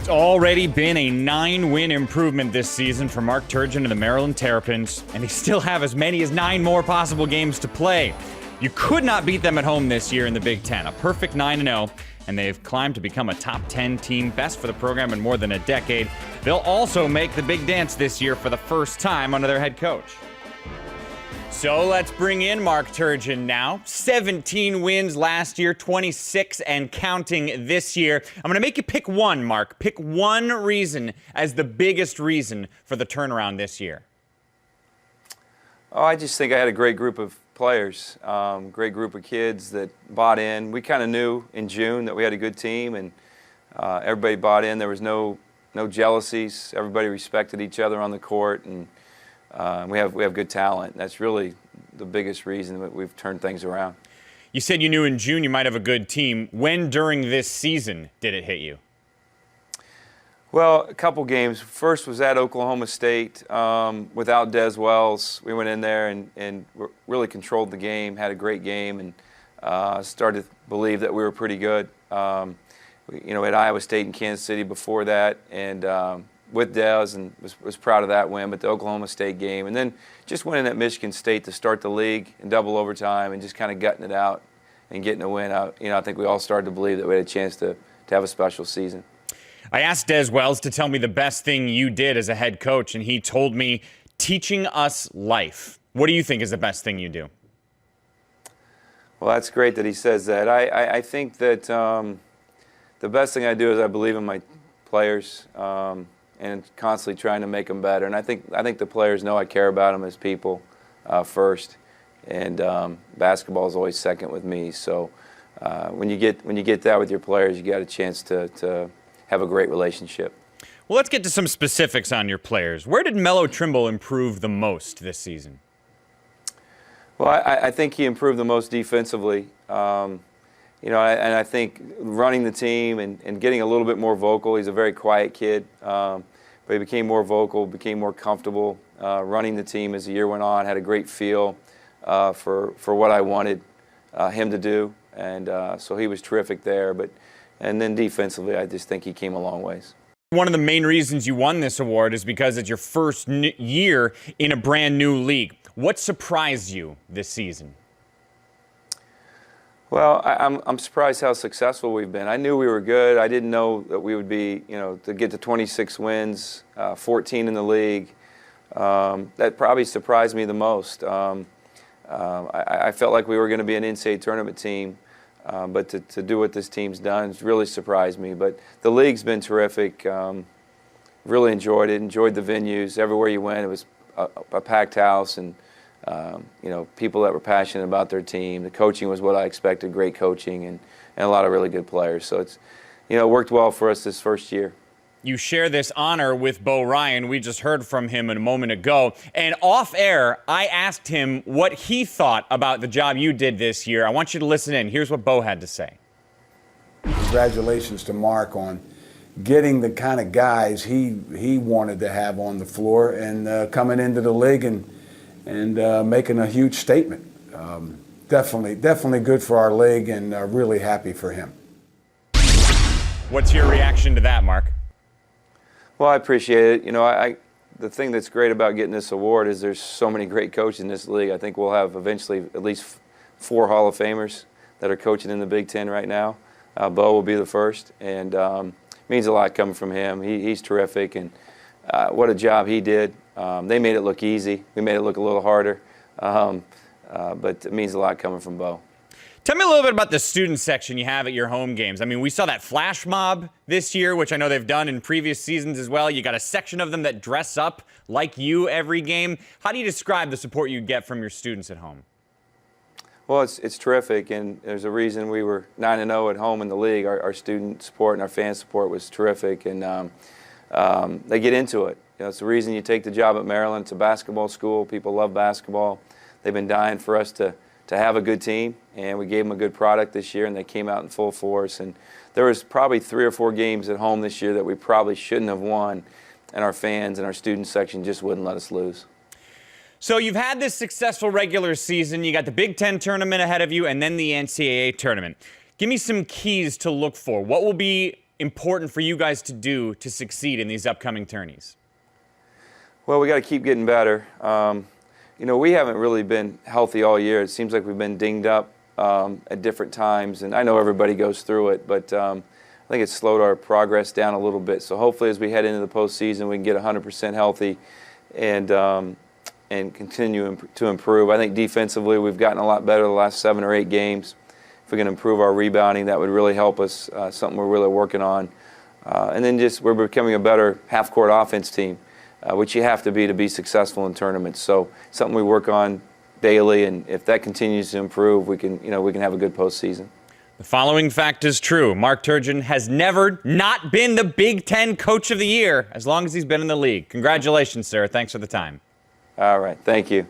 It's already been a 9-win improvement this season for Mark Turgeon and the Maryland Terrapins, and they still have as many as 9 more possible games to play. You could not beat them at home this year in the Big Ten. A perfect 9-0, and they've climbed to become a top 10 team, best for the program in more than a decade. They'll also make the big dance this year for the first time under their head coach. So let's bring in Mark Turgeon now. 17 wins last year, 26 and counting this year. I'm going to make you pick one, Mark. Pick one reason as the biggest reason for the turnaround this year. Oh, I just think I had a great group of players, great group of kids that bought in. We kind of knew in June that we had a good team, and everybody bought in. There was no jealousies. Everybody respected each other on the court, and we have good talent. That's really the biggest reason that we've turned things around. You said you knew in June you might have a good team. When during this season did it hit you? Well, a couple games. First was at Oklahoma State without Des Wells. We went in there and really controlled the game, had a great game, and started to believe that we were pretty good. We had Iowa State and Kansas City before that, and with Des, and was proud of that win, but the Oklahoma State game. And then just winning at Michigan State to start the league in double overtime and just kind of gutting it out and getting a win out. I think we all started to believe that we had a chance to have a special season. I asked Des Wells to tell me the best thing you did as a head coach, and he told me teaching us life. What do you think is the best thing you do? Well, that's great that he says that. I think that the best thing I do is I believe in my players. And constantly trying to make them better. And I think the players know I care about them as people first, and basketball is always second with me. So when you get that with your players, you got a chance to have a great relationship. Well, let's get to some specifics on your players. Where did Melo Trimble improve the most this season? Well, I think he improved the most defensively. And I think running the team and getting a little bit more vocal. He's a very quiet kid, but he became more vocal, became more comfortable running the team as the year went on, had a great feel for what I wanted him to do, and so he was terrific there. And then defensively, I just think he came a long ways. One of the main reasons you won this award is because it's your first year in a brand new league. What surprised you this season? Well, I'm surprised how successful we've been. I knew we were good. I didn't know that we would be, to get to 26 wins, 14 in the league. That probably surprised me the most. I felt like we were going to be an NCAA tournament team, but to do what this team's done has really surprised me. But the league's been terrific. Really enjoyed it. Enjoyed the venues. Everywhere you went, it was a packed house, and people that were passionate about their team. The coaching was what I expected, great coaching, and a lot of really good players. So it's, it worked well for us this first year. You share this honor with Bo Ryan. We just heard from him a moment ago. And off air, I asked him what he thought about the job you did this year. I want you to listen in. Here's what Bo had to say. Congratulations to Mark on getting the kind of guys he wanted to have on the floor and coming into the league and making a huge statement. Definitely good for our league, and really happy for him. What's your reaction to that, Mark? Well, I appreciate it. The thing that's great about getting this award is there's so many great coaches in this league. I think we'll have eventually at least 4 Hall of Famers that are coaching in the Big Ten right now. Bo will be the first, and means a lot coming from him. He's terrific, and what a job he did. They made it look easy. We made it look a little harder, but it means a lot coming from Bo. Tell me a little bit about the student section you have at your home games. I mean, we saw that flash mob this year, which I know they've done in previous seasons as well. You got a section of them that dress up like you every game. How do you describe the support you get from your students at home? Well, it's terrific, and there's a reason we were 9-0 at home in the league. Our student support and our fan support was terrific, and they get into it. It's the reason you take the job at Maryland. It's a basketball school. People love basketball. They've been dying for us to have a good team, and we gave them a good product this year, and they came out in full force. And there was probably 3 or 4 games at home this year that we probably shouldn't have won, and our fans and our student section just wouldn't let us lose. So you've had this successful regular season. You got the Big Ten tournament ahead of you and then the NCAA tournament. Give me some keys to look for. What will be important for you guys to do to succeed in these upcoming tourneys? Well, we got to keep getting better. We haven't really been healthy all year. It seems like we've been dinged up at different times, and I know everybody goes through it, but I think it's slowed our progress down a little bit. So hopefully as we head into the postseason, we can get 100% healthy and continue to improve. I think defensively we've gotten a lot better the last 7 or 8 games. If we can improve our rebounding, that would really help us, something we're really working on. And then just we're becoming a better half-court offense team, which you have to be successful in tournaments. So something we work on daily, and if that continues to improve, we can have a good postseason. The following fact is true. Mark Turgeon has never not been the Big Ten Coach of the Year as long as he's been in the league. Congratulations, sir. Thanks for the time. All right. Thank you.